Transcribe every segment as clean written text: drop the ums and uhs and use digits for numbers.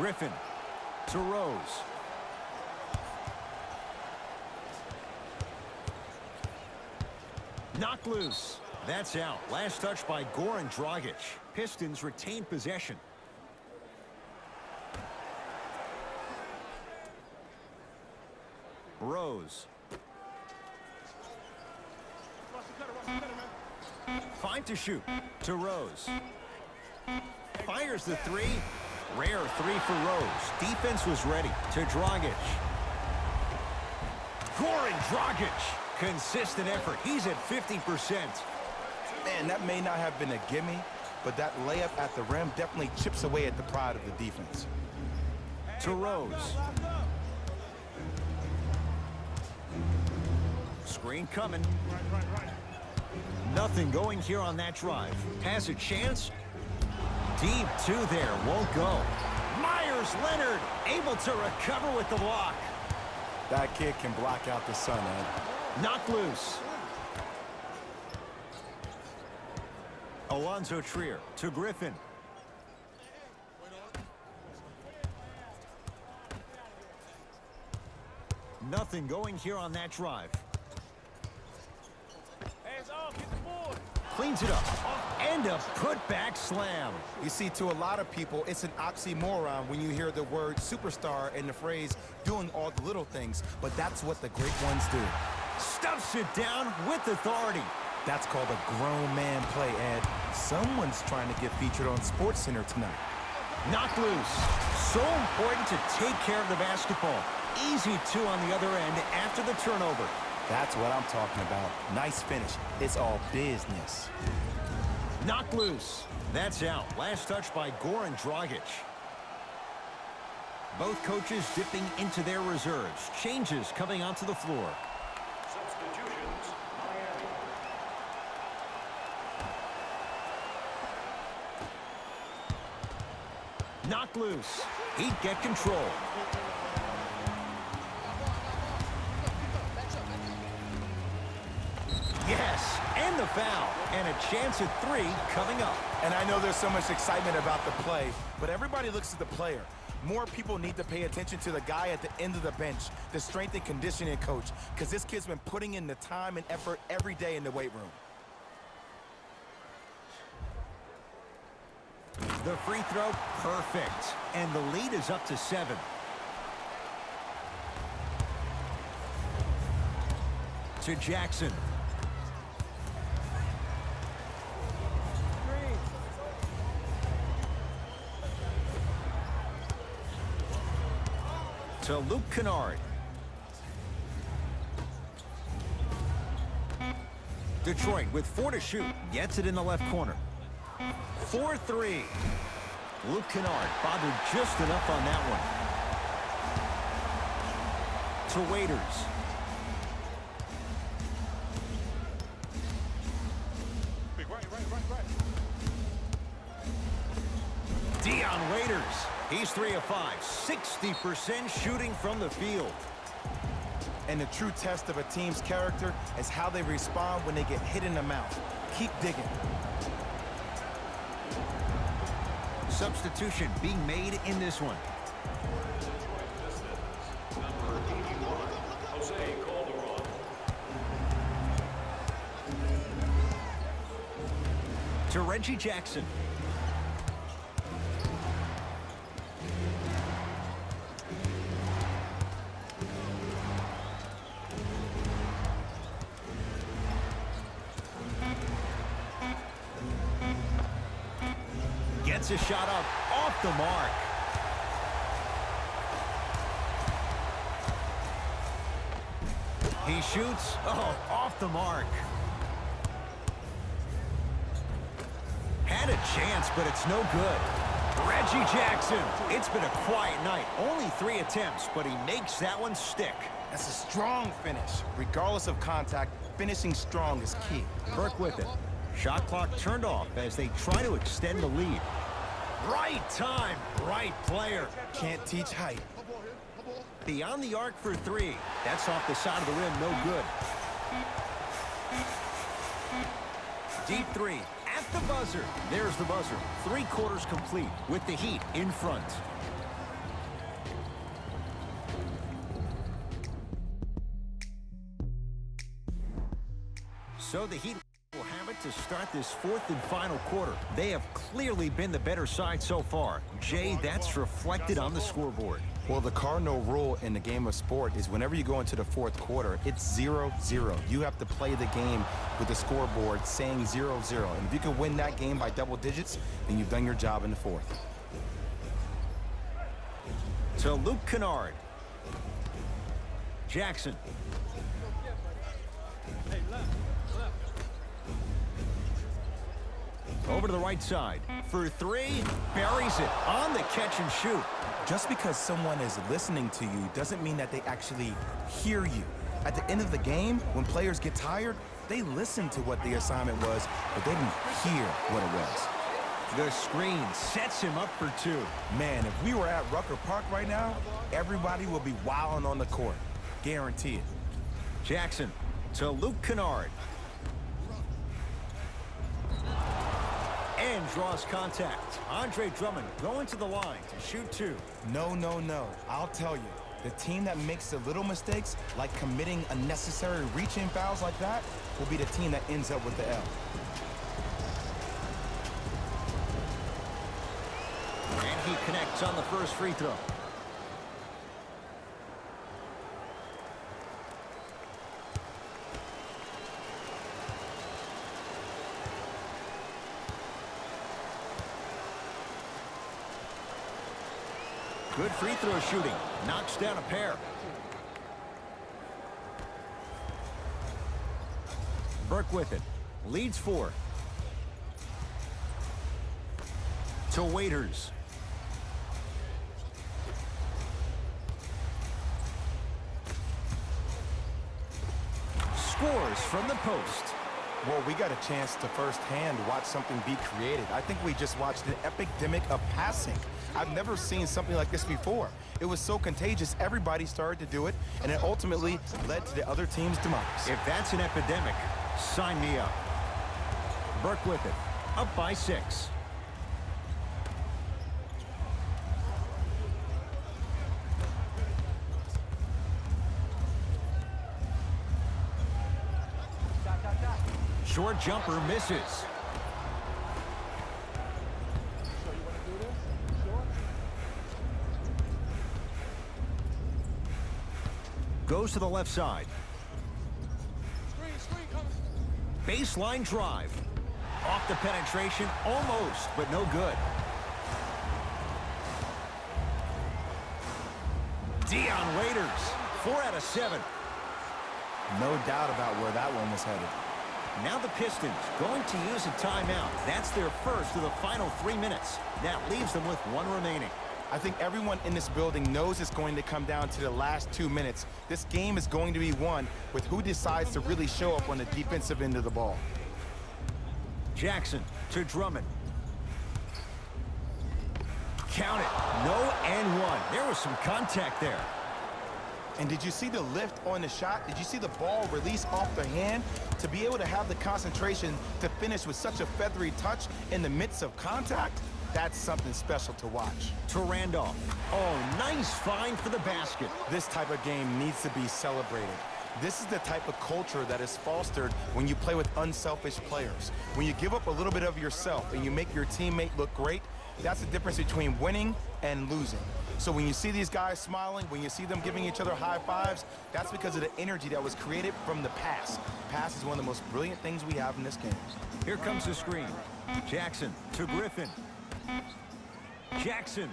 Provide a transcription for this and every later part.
Griffin to Rose. Knocked loose. That's out. Last touch by Goran Dragic. Pistons retain possession. Rose. 5 to shoot. To Rose. Fires the three. Rare three for Rose. Defense was ready. To Dragic. Goran Dragic. Consistent effort. He's at 50%. Man, that may not have been a gimme, but that layup at the rim definitely chips away at the pride of the defense. To Rose. Screen coming. Nothing going here on that drive. Has a chance. Deep two there. Won't go. Myers Leonard able to recover with the block. That kid can block out the sun, Ed. Knocked loose. Alonzo Trier to Griffin. Nothing going here on that drive. Hands off, get the board. Cleans it up. And a putback slam. You see, to a lot of people, it's an oxymoron when you hear the word superstar and the phrase doing all the little things, but that's what the great ones do. Stuffs it down with authority. That's called a grown man play, Ed. Someone's trying to get featured on SportsCenter tonight. Knocked loose. So important to take care of the basketball. Easy two on the other end after the turnover. That's what I'm talking about. Nice finish. It's all business. Knocked loose. That's out. Last touch by Goran Dragic. Both coaches dipping into their reserves. Changes coming onto the floor. Substitutions. Knocked loose. Heat get control. Yes, and the foul. And a chance at three coming up. And I know there's so much excitement about the play, but everybody looks at the player. More people need to pay attention to the guy at the end of the bench, the strength and conditioning coach, because this kid's been putting in the time and effort every day in the weight room. The free throw, perfect. And the lead is up to 7. To Jackson. To Luke Kennard. Detroit with 4 to shoot. Gets it in the left corner. 4-3. Luke Kennard bothered just enough on that one. To Waiters. Dion Waiters. He's 3 of 5. 60% shooting from the field. And the true test of a team's character is how they respond when they get hit in the mouth. Keep digging. Substitution being made in this one. To Reggie Jackson. Gets a shot up off the mark. He shoots. Oh, off the mark. Had a chance, but it's no good. Reggie Jackson. It's been a quiet night. Only 3 attempts, but he makes that one stick. That's a strong finish. Regardless of contact, finishing strong is key. Burke with it. Shot clock turned off as they try to extend the lead. Right time, right player. Can't teach height. Beyond the arc for 3. That's off the side of the rim, no good. Deep 3 at the buzzer. There's the buzzer. 3 quarters complete with the Heat in front. So the Heat will have it to start this fourth and final quarter. They have clearly been the better side so far. Jay, that's reflected on the scoreboard. Well, the cardinal rule in the game of sport is whenever you go into the fourth quarter, it's 0-0. You have to play the game with the scoreboard saying 0-0. And if you can win that game by double digits, then you've done your job in the fourth. To Luke Kennard. Jackson. Over to the right side. For three, buries it on the catch and shoot. Just because someone is listening to you doesn't mean that they actually hear you. At the end of the game, when players get tired, they listen to what the assignment was, but they didn't hear what it was. The screen sets him up for two. Man, if we were at Rucker Park right now, everybody will be wilding on the court. Guarantee it. Jackson to Luke Kennard. And draws contact. Andre Drummond going to the line to shoot two. No, no, no. I'll tell you, the team that makes the little mistakes, like committing unnecessary reach-in fouls like that, will be the team that ends up with the L. And he connects on the first free throw. Good free throw shooting. Knocks down a pair. Burke with it. Leads four. To Waiters. Scores from the post. Well, we got a chance to firsthand watch something be created. I think we just watched an epidemic of passing. I've never seen something like this before. It was so contagious, everybody started to do it, and it ultimately led to the other team's demise. If that's an epidemic, sign me up. Burke with it. Up by 6. Short jumper misses. Goes to the left side. Baseline drive. Off the penetration, almost, but no good. Dion Waiters, 4 out of 7. No doubt about where that one was headed. Now the Pistons going to use a timeout. That's their first of the final 3 minutes. That leaves them with 1 remaining. I think everyone in this building knows it's going to come down to the last 2 minutes. This game is going to be won with who decides to really show up on the defensive end of the ball. Jackson to Drummond. Count it. No and 1. There was some contact there. And did you see the lift on the shot? Did you see the ball release off the hand? To be able to have the concentration to finish with such a feathery touch in the midst of contact, that's something special to watch. To Randolph. Oh, nice find for the basket. This type of game needs to be celebrated. This is the type of culture that is fostered when you play with unselfish players. When you give up a little bit of yourself and you make your teammate look great, that's the difference between winning and losing. So when you see these guys smiling, when you see them giving each other high fives, that's because of the energy that was created from the pass. Pass is one of the most brilliant things we have in this game. Here comes the screen. Jackson to Griffin. Jackson.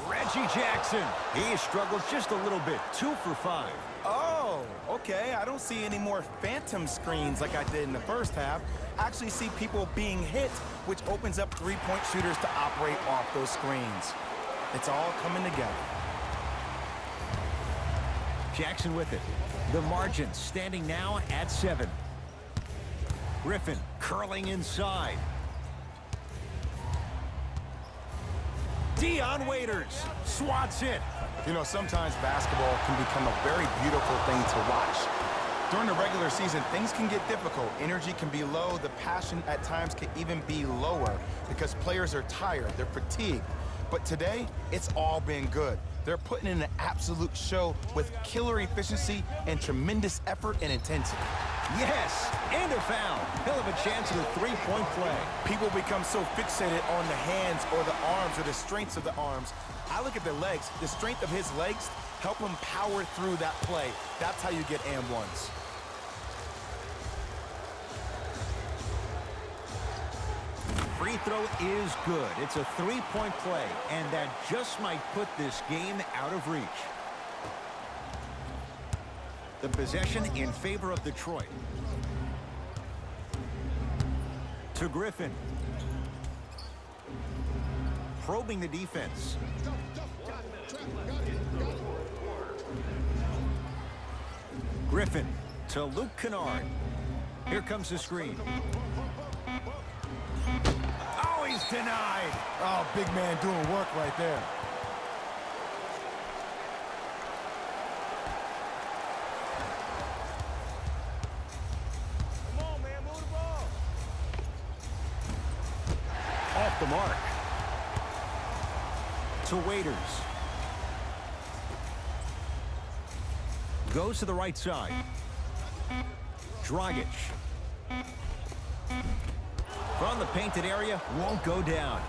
Reggie Jackson. He struggled just a little bit. 2 for 5. Oh, okay. I don't see any more phantom screens like I did in the first half. I actually see people being hit, which opens up three-point shooters to operate off those screens. It's all coming together. Jackson with it. The margin standing now at 7. Griffin curling inside. Dion Waiters swats it. You know, sometimes basketball can become a very beautiful thing to watch. During the regular season, things can get difficult. Energy can be low. The passion at times can even be lower because players are tired. They're fatigued. But today, it's all been good. They're putting in an absolute show with killer efficiency and tremendous effort and intensity. Yes, and a foul. He'll have a chance at a three-point play. People become so fixated on the hands or the arms or the strengths of the arms. I look at the legs. The strength of his legs help him power through that play. That's how you get and ones. Free throw is good. It's a three-point play, and that just might put this game out of reach. The possession in favor of Detroit. To Griffin. Probing the defense. Griffin to Luke Kennard. Here comes the screen. Oh, he's denied. Oh, big man doing work right there. Come on, man, move the ball. Off the mark. To Waiters. Goes to the right side. Dragic. From the painted area, won't go down.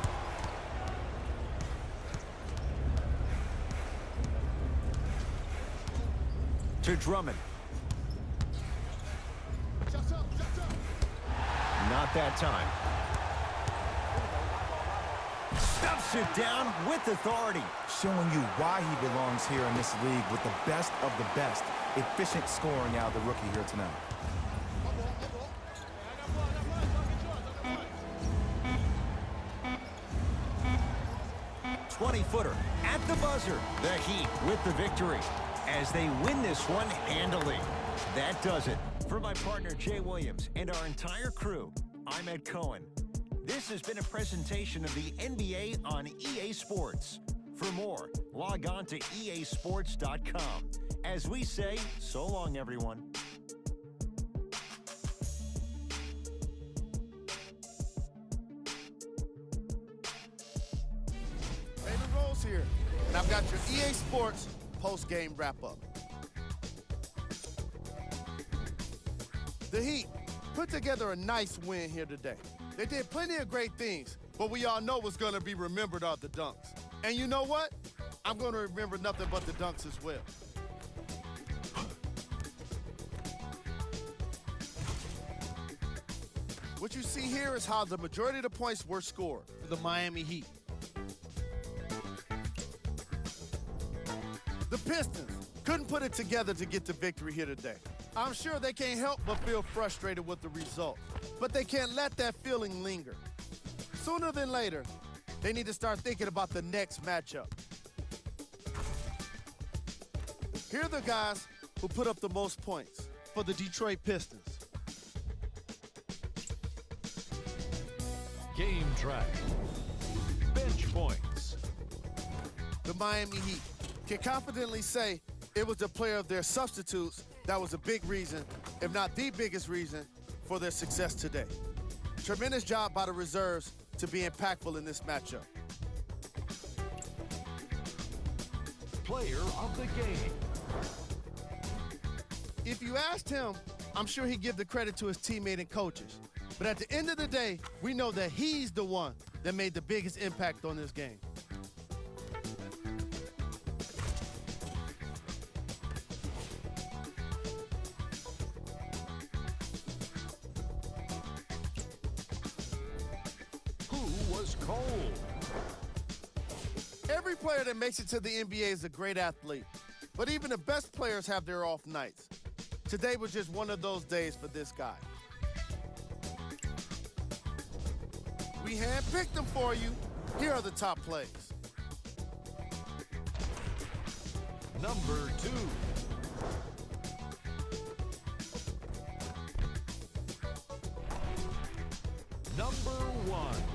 To Drummond. Not that time. Stuffs it down with authority. Showing you why he belongs here in this league with the best of the best. Efficient scoring out of the rookie here tonight. Footer at the buzzer. The Heat with the victory as they win this one handily. That does it. For my partner Jay Williams and our entire crew, I'm Ed Cohen. This has been a presentation of the NBA on EA Sports. For more, log on to easports.com. As we say, so long, everyone. David Rose here, and I've got your EA Sports post-game wrap-up. The Heat put together a nice win here today. They did plenty of great things, but we all know what's going to be remembered are the dunks. And you know what? I'm going to remember nothing but the dunks as well. What you see here is how the majority of the points were scored for the Miami Heat. The Pistons couldn't put it together to get the victory here today. I'm sure they can't help but feel frustrated with the result, but they can't let that feeling linger. Sooner than later, they need to start thinking about the next matchup. Here are the guys who put up the most points for the Detroit Pistons. Game track. Bench points. The Miami Heat can confidently say it was the player of their substitutes that was a big reason, if not the biggest reason, for their success today. Tremendous job by the reserves to be impactful in this matchup. Player of the game. If you asked him, I'm sure he'd give the credit to his teammate and coaches. But at the end of the day, we know that he's the one that made the biggest impact on this game. Who was cold? Every player that makes it to the NBA is a great athlete, but even the best players have their off nights. Today was just one of those days for this guy. We handpicked them for you. Here are the top plays. Number 2. Number 1.